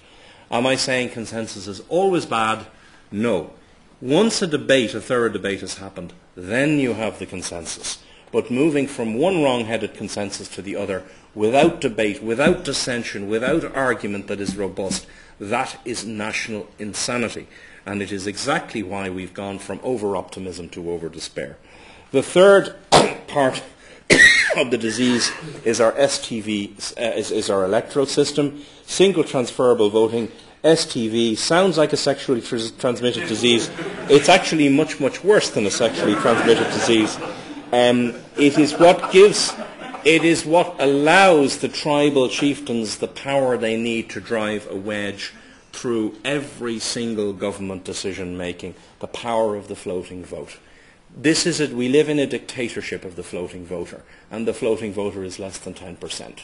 [SPEAKER 1] Am I saying consensus is always bad? No. Once a thorough debate has happened, then you have the consensus. But moving from one wrong-headed consensus to the other, without debate, without dissension, without argument that is robust, that is national insanity. And it is exactly why we've gone from over-optimism to over-despair. The third part of the disease is our STV, is our electoral system. Single transferable voting, STV, sounds like a sexually transmitted disease. It's actually much, much worse than a sexually transmitted disease. It is what allows the tribal chieftains the power they need to drive a wedge through every single government decision making, the power of the floating vote. This is it. We live in a dictatorship of the floating voter, and the floating voter is less than 10%.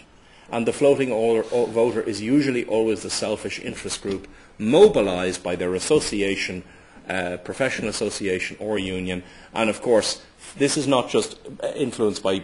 [SPEAKER 1] And the floating voter is usually always the selfish interest group mobilized by their association, professional association or union. And of course, this is not just influenced by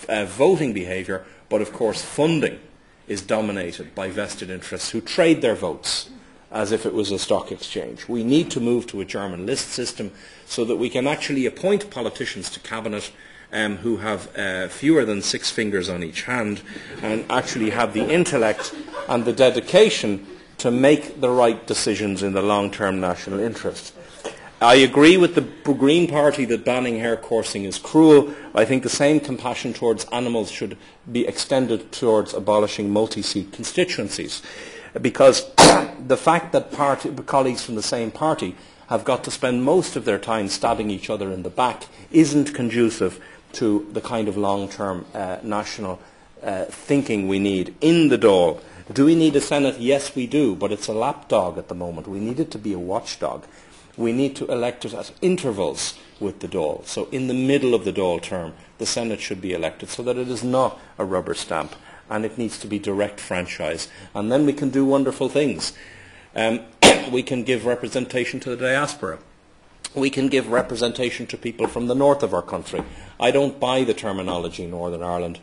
[SPEAKER 1] voting behaviour, but of course funding is dominated by vested interests who trade their votes as if it was a stock exchange. We need to move to a German list system so that we can actually appoint politicians to cabinet who have fewer than 6 fingers on each hand and actually have the intellect and the dedication to make the right decisions in the long-term national interest. I agree with the Green Party that banning hare coursing is cruel. I think the same compassion towards animals should be extended towards abolishing multi-seat constituencies, because the fact that colleagues from the same party have got to spend most of their time stabbing each other in the back isn't conducive to the kind of long-term national thinking we need in the Dáil. Do we need a Senate? Yes, we do, but it's a lapdog at the moment. We need it to be a watchdog. We need to elect it at intervals with the Dáil. So in the middle of the Dáil term, the Senate should be elected so that it is not a rubber stamp, and it needs to be direct franchise. And then we can do wonderful things. We can give representation to the diaspora. We can give representation to people from the north of our country. I don't buy the terminology Northern Ireland.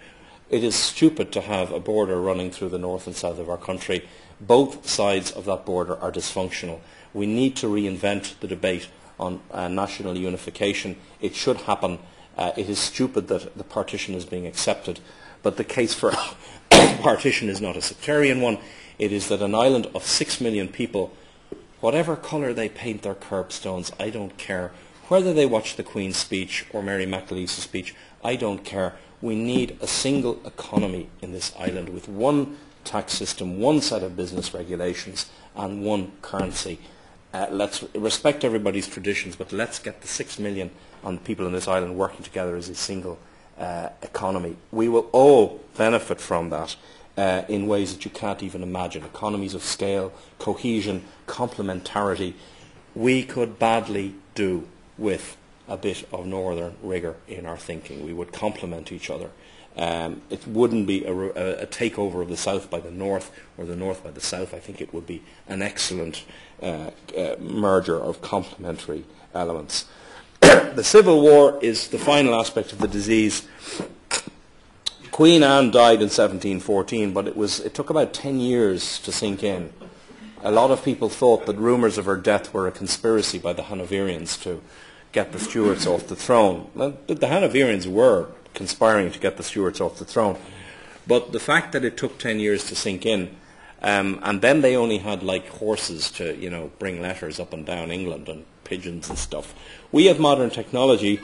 [SPEAKER 1] It is stupid to have a border running through the north and south of our country. Both sides of that border are dysfunctional. We need to reinvent the debate on national unification. It should happen. It is stupid that the partition is being accepted. But the case for partition is not a sectarian one. It is that an island of 6 million people, whatever colour they paint their curbstones, I don't care. Whether they watch the Queen's speech or Mary McAleese's speech, I don't care. We need a single economy in this island with one tax system, one set of business regulations and one currency. Let's respect everybody's traditions, but let's get the 6 million people on this island working together as a single economy. We will all benefit from that in ways that you can't even imagine. Economies of scale, cohesion, complementarity. We could badly do with a bit of northern rigour in our thinking. We would complement each other. It wouldn't be a takeover of the south by the north or the north by the south. I think it would be an excellent merger of complementary elements. The Civil War is the final aspect of the disease. Queen Anne died in 1714, but it took about 10 years to sink in. A lot of people thought that rumours of her death were a conspiracy by the Hanoverians to get the Stuarts off the throne. Well, the Hanoverians were conspiring to get the Stuarts off the throne. But the fact that it took 10 years to sink in, and then they only had like horses to, bring letters up and down England and pigeons and stuff. We have modern technology,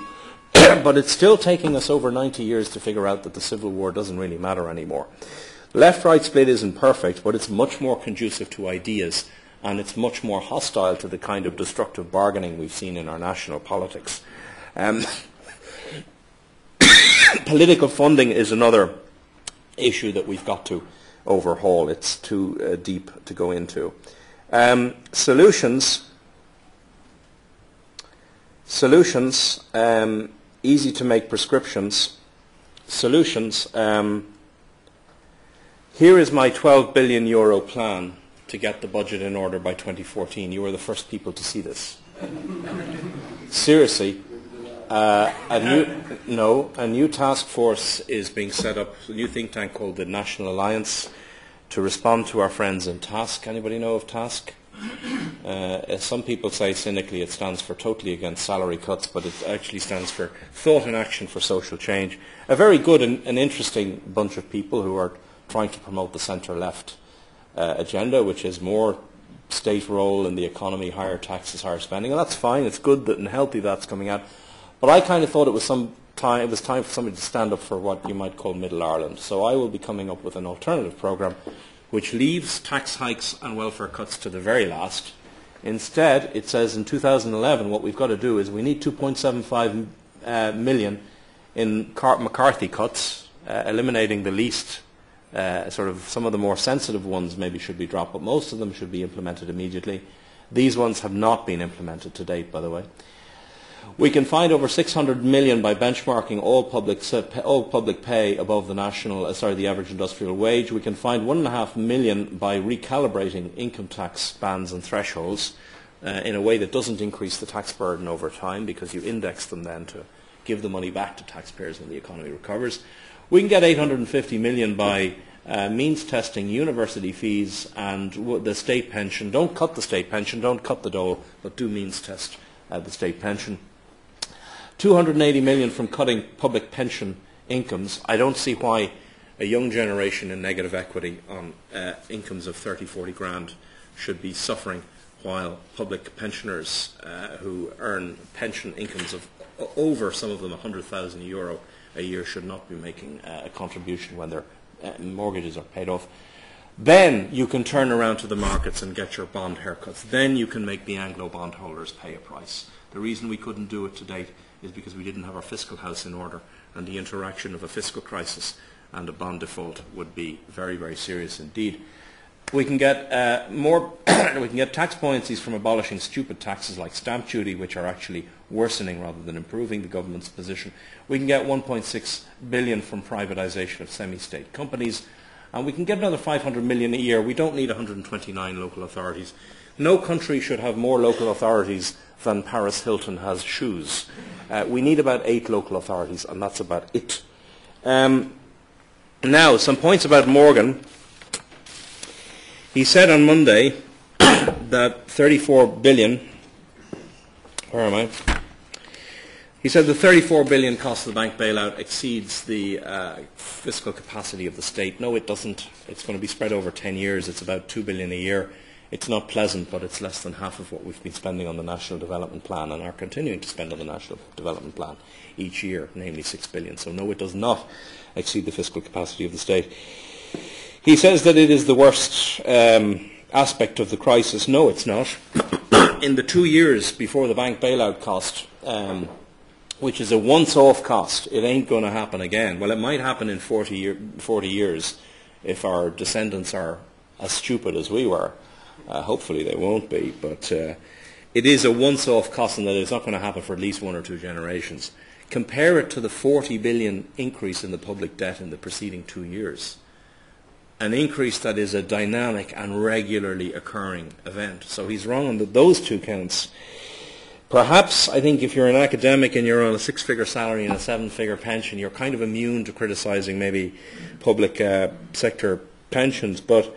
[SPEAKER 1] but it's still taking us over 90 years to figure out that the Civil War doesn't really matter anymore. Left-right split isn't perfect, but it's much more conducive to ideas, and it's much more hostile to the kind of destructive bargaining we've seen in our national politics. Political funding is another issue that we've got to overhaul. It's too deep to go into. Solutions, easy to make prescriptions. Solutions, here is my €12 billion plan to get the budget in order by 2014. You were the first people to see this. Seriously. A new task force is being set up, a new think tank called the National Alliance. to respond to our friends in TASC. Anybody know of TASC? Some people say cynically it stands for Totally Against Salary Cuts, but it actually stands for Thought and Action for Social Change. A very good and interesting bunch of people who are trying to promote the centre-left agenda, which is more state role in the economy, higher taxes, higher spending, and that's fine. It's good and healthy that's coming out. But I kind of thought it was time for somebody to stand up for what you might call Middle Ireland. So I will be coming up with an alternative programme which leaves tax hikes and welfare cuts to the very last. Instead, it says in 2011 what we've got to do is we need 2.75 million in McCarthy cuts, eliminating the least, sort of some of the more sensitive ones maybe should be dropped, but most of them should be implemented immediately. These ones have not been implemented to date, by the way. We can find over 600 million by benchmarking all public pay above the the average industrial wage. We can find 1.5 million by recalibrating income tax bands and thresholds in a way that doesn't increase the tax burden over time, because you index them then to give the money back to taxpayers when the economy recovers. We can get 850 million by means testing university fees and the state pension. Don't cut the state pension, don't cut the dole, but do means test the state pension. 280 million from cutting public pension incomes. I don't see why a young generation in negative equity on incomes of 30, 40 grand should be suffering, while public pensioners who earn pension incomes of over, some of them, €100,000 a year should not be making a contribution when their mortgages are paid off. Then you can turn around to the markets and get your bond haircuts. Then you can make the Anglo bondholders pay a price. The reason we couldn't do it to date is because we didn't have our fiscal house in order, and the interaction of a fiscal crisis and a bond default would be very, very serious indeed. We can get we can get tax buoyancies from abolishing stupid taxes like stamp duty, which are actually worsening rather than improving the government's position. We can get 1.6 billion from privatisation of semi-state companies, and we can get another 500 million a year. We don't need 129 local authorities. No country should have more local authorities than Paris Hilton has shoes. We need about 8 local authorities, and that's about it. Now, some points about Morgan. He said on Monday that 34 billion, where am I? He said the 34 billion cost of the bank bailout exceeds the fiscal capacity of the state. No, it doesn't. It's going to be spread over 10 years. It's about 2 billion a year. It's not pleasant, but it's less than half of what we've been spending on the National Development Plan and are continuing to spend on the National Development Plan each year, namely 6 billion. So no, it does not exceed the fiscal capacity of the state. He says that it is the worst aspect of the crisis. No, it's not. In the 2 years before the bank bailout cost, which is a once-off cost, it ain't going to happen again. Well, it might happen in 40 years if our descendants are as stupid as we were. Hopefully they won't be, but it is a once-off cost, and that it's not going to happen for at least 1 or 2 generations. Compare it to the 40 billion increase in the public debt in the preceding 2 years. An increase that is a dynamic and regularly occurring event. So he's wrong on those 2 counts. Perhaps, I think, if you're an academic and you're on a 6-figure salary and a 7-figure pension, you're kind of immune to criticising maybe public sector pensions. But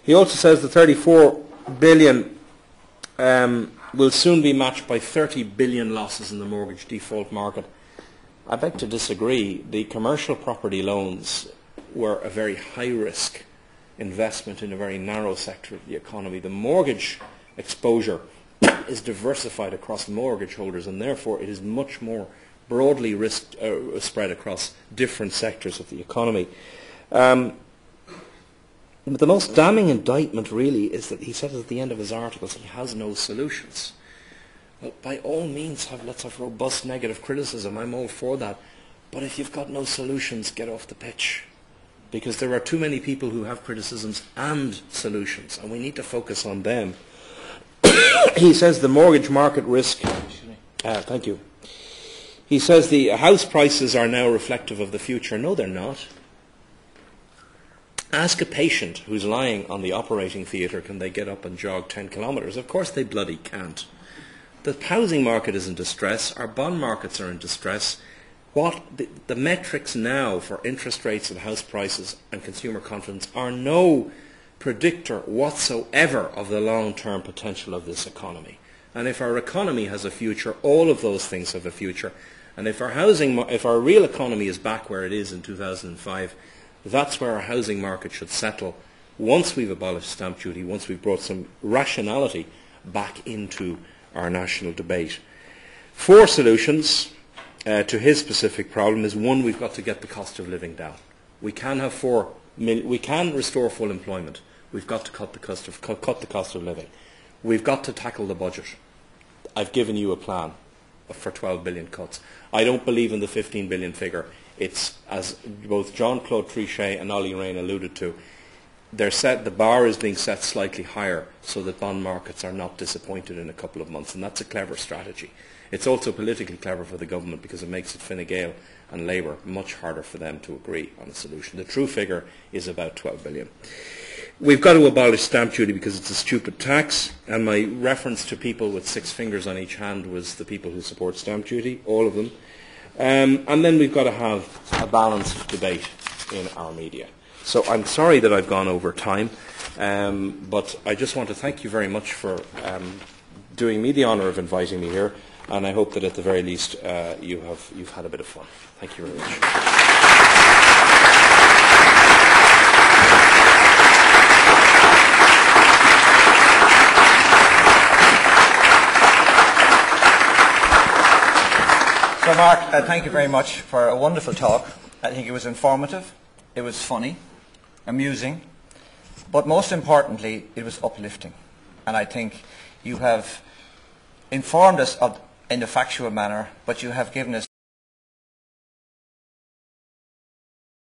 [SPEAKER 1] he also says the 34 billion will soon be matched by 30 billion losses in the mortgage default market. I beg to disagree. The commercial property loans were a very high-risk investment in a very narrow sector of the economy. The mortgage exposure is diversified across mortgage holders, and therefore it is much more broadly spread across different sectors of the economy. But the most damning indictment really is that he says at the end of his articles he has no solutions. Well, by all means, let's have robust negative criticism. I'm all for that. But if you've got no solutions, get off the pitch. Because there are too many people who have criticisms and solutions, and we need to focus on them. He says the mortgage market risk... thank you. He says the house prices are now reflective of the future. No, they're not. Ask a patient who's lying on the operating theatre, can they get up and jog 10 kilometres? Of course they bloody can't. The housing market is in distress. Our bond markets are in distress. what the metrics now for interest rates and house prices and consumer confidence are no predictor whatsoever of the long-term potential of this economy. And if our economy has a future, all of those things have a future. And if our real economy is back where it is in 2005, that's where our housing market should settle once we've abolished stamp duty, once we've brought some rationality back into our national debate. 4 solutions to his specific problem is: 1, we've got to get the cost of living down. We can restore full employment. We've got to cut the cost of living. We've got to tackle the budget. I've given you a plan for 12 billion cuts. I don't believe in the 15 billion figure. It's, as both Jean-Claude Trichet and Ollie Rehn alluded to, the bar is being set slightly higher so that bond markets are not disappointed in a couple of months, and that's a clever strategy. It's also politically clever for the government because it makes it Fine Gael and Labour much harder for them to agree on a solution. The true figure is about 12 billion. We've got to abolish stamp duty because it's a stupid tax, and my reference to people with 6 fingers on each hand was the people who support stamp duty, all of them. And then we've got to have a balanced debate in our media. So I'm sorry that I've gone over time, but I just want to thank you very much for doing me the honour of inviting me here, and I hope that at the very least you've had a bit of fun. Thank you very much.
[SPEAKER 2] So Marc, thank you very much for a wonderful talk. I think it was informative, it was funny, amusing, but most importantly, it was uplifting. And I think you have informed us in a factual manner, but you have given us